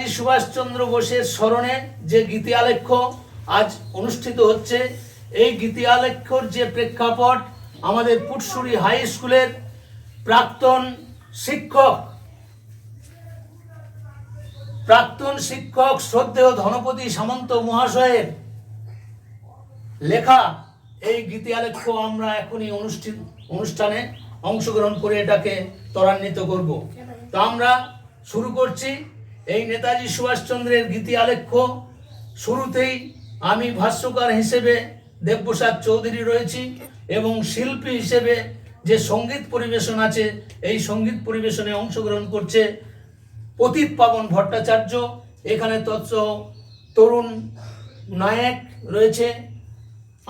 নেতাজি সুভাষচন্দ্র বোসের স্মরণে যে গীতি আলেখ্য আজ অনুষ্ঠিত হচ্ছে, এই গীতি আলেখ্যর যে প্রেক্ষাপট, আমাদের পুটসুরি হাই স্কুলের প্রাক্তন শিক্ষক শ্রদ্ধেয় ধনপতি সামন্ত মহাশয়ের লেখা এই গীতি আলেখ্য আমরা এখনই অনুষ্ঠানে অংশগ্রহণ করে এটাকে ত্বরান্বিত করব। তো আমরা শুরু করছি এই নেতাজি সুভাষচন্দ্রের গীতি আলেখ্য। শুরুতেই আমি ভাষ্যকার হিসেবে দেবপ্রসাদ চৌধুরী রয়েছি এবং শিল্পী হিসেবে যে সঙ্গীত পরিবেশন আছে, এই সঙ্গীত পরিবেশনে অংশগ্রহণ করছে পতিত পাবন ভট্টাচার্য, এখানে তরুণ নায়ক রয়েছে,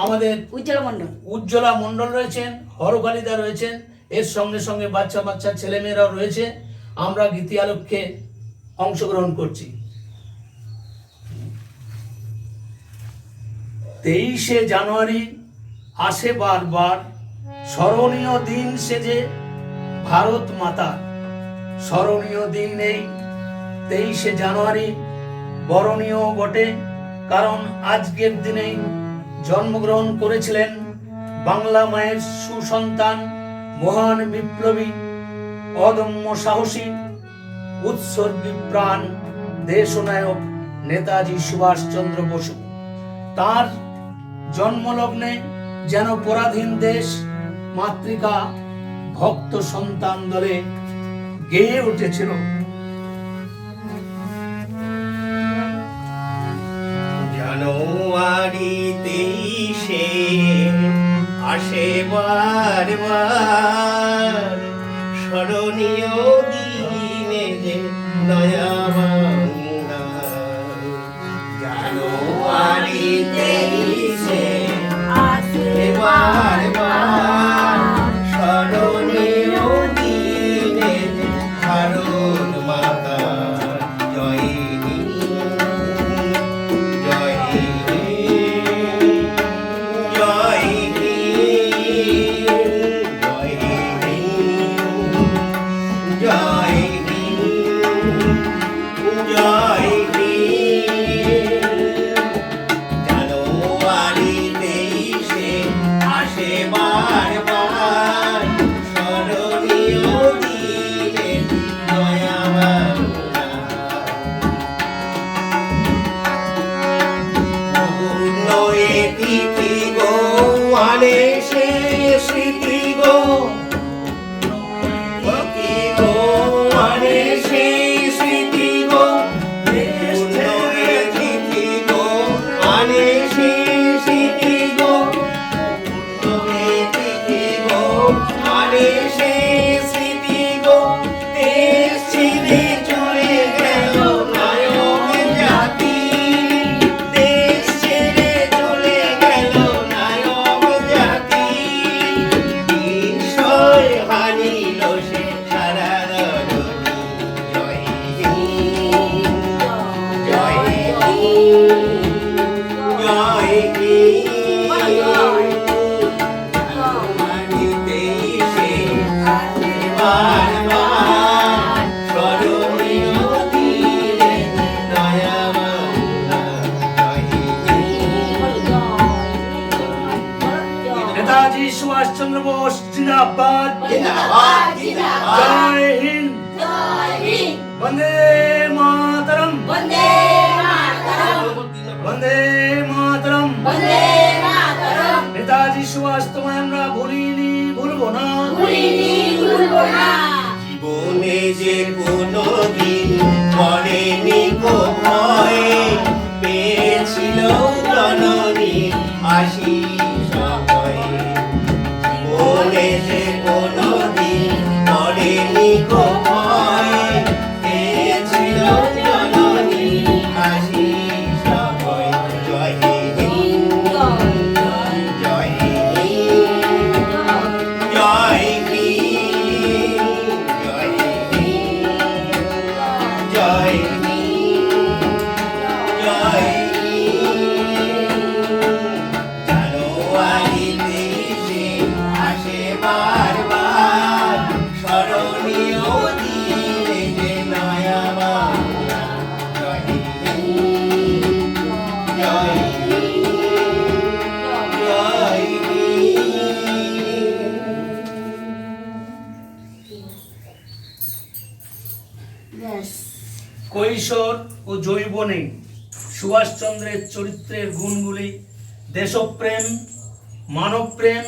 আমাদের উজ্জ্বলা মণ্ডল রয়েছেন, হরকালিদা রয়েছেন, এর সঙ্গে সঙ্গে বাচ্চা ছেলেমেয়েরাও রয়েছে। আমরা গীতি আলেখ্যে অংশগ্রহণ করছি। 23শে জানুয়ারি আসে বারবার, স্মরণীয় দিন সেজে ভারত মাতা। স্মরণীয় দিন এই 23শে জানুয়ারি, বরণীয় বটে, কারণ আজকের দিনেই জন্মগ্রহণ করেছিলেন বাংলা মায়ের সুসন্তান, মহান বিপ্লবী, অদম্য সাহসী, উৎসর্গী প্রাণ দেশনায়ক নেতাজি সুভাষচন্দ্র বসু। তার জন্মলগ্নে যেন পরাধীন দেশ মাতৃকা ভক্ত সন্তান দলে গেয়ে উঠেছিল। জানুয়ারি 23শে আসে বারবার, স্মরণীয় দিনে যে নয়া বাংলা। জানুয়ারি 23শে আসে বারবার, স্মরণীয় দিনে যে ভারত মাতা। জয় नेताजी सुभाष चंद्र बोस जिंदाबाद, जिंदाबाद, जिंदाबाद। जय हिंद, जय हिंद। वंदे मातरम, वंदे मातरम, वंदे मातरम, वंदे मातरम। नेताजी सुभाष তোমায় আমরা ভুলিনি, ভুলবো না, ভুলিনি, ভুলবো না। জীবনে যে কোনো দিন পড়েনি গো ভয়, পেয়েছিল জননী আশীষ ভয়। জীবনে যে কোনো দিন পড়েনি গো ভয়, পেয়েছিল জননী আশীষ ভয়। জয় হিন্দ, জয় হিন্দ, জয় হিন্দ, জয় হিন্দ, জয় হিন্দ, জয় হিন্দ। কৈশোর ও যৌবনে সুভাষচন্দ্রের চরিত্রের গুণগুলি দেশপ্রেম, মানবপ্রেম,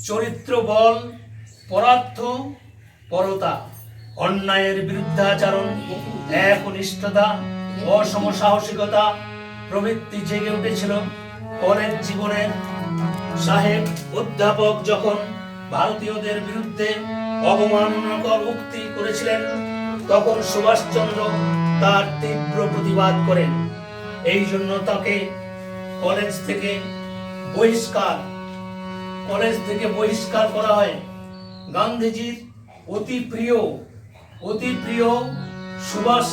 চরিত্র বল, পরার্থ পরতা, অন্যায়ের বিরুদ্ধাচরণ, একনিষ্ঠতা, অসমসাহসিকতা প্রভৃতি জেগে উঠেছিল কলেজ জীবনের। সাহেব অধ্যাপক যখন ভারতীয়দের বিরুদ্ধে অবমাননাকর উক্তি করেছিলেন তখন সুভাষচন্দ্র তার তীব্র প্রতিবাদ করেন। এই জন্য তাকে কলেজ থেকে বহিষ্কার করা হয়। গান্ধীজির অতি প্রিয় সুভাষ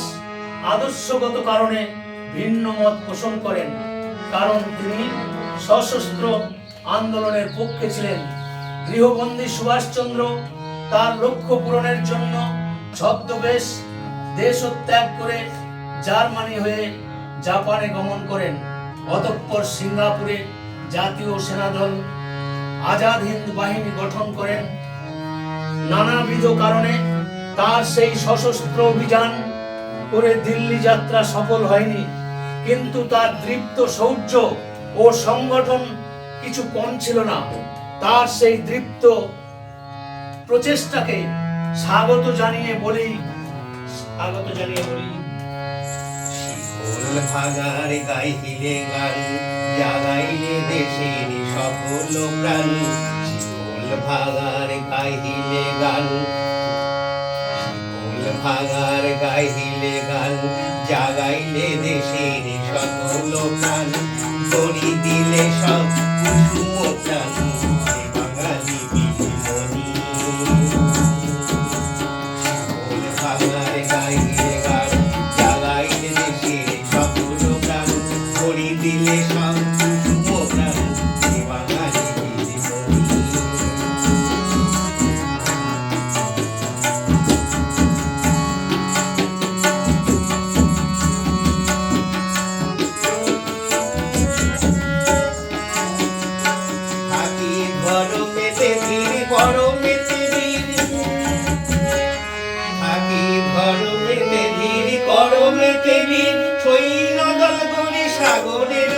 আদর্শগত কারণে ভিন্ন মত পোষণ করেন, কারণ তিনি সশস্ত্র আন্দোলনের পক্ষে ছিলেন। গৃহবন্দী সুভাষচন্দ্র তার লক্ষ্য পূরণের জন্য ছদ্মবেশ দেশত্যাগ করে জার্মানি হয়ে জাপানে গমন করেন। অতঃপর সিঙ্গাপুরে জাতীয় সেনাদল আজাদ হিন্দ বাহিনী গঠন করেন। নানাবিধ কারণে তার সেই সশস্ত্র অভিযান করে দিল্লি যাত্রা সফল হয়নি, কিন্তু তার দৃপ্ত শৌর্য ও সংগঠন কিছু কম ছিল না। তার সেই দৃপ্ত প্রচেষ্টাকে স্বাগত জানিয়ে বলি শিকল ভাঙার গাইলে গান, জাগাইলে দেশের সকল প্রাণ। শিকল ভাঙার গাইলে গান, শিকল ভাঙার গাইলে গান, জাগাইলে দেশের সকল প্রাণ। তরি দিলে সব কুসুম প্রাণ, এ বাঙালি বিমণি। শিকল ভাঙার গাইলে গান, জাগাইলে দেশের সকল প্রাণ। তরি দিলে সব কুসুম প্রাণ, এ বাঙালি বিমণি। থাকি গরমেতে বীর, গরমেতে বীর। থাকি গরমেতে বীর, গরমেতে বীর। সৈন্য দল গড়ে সাগরের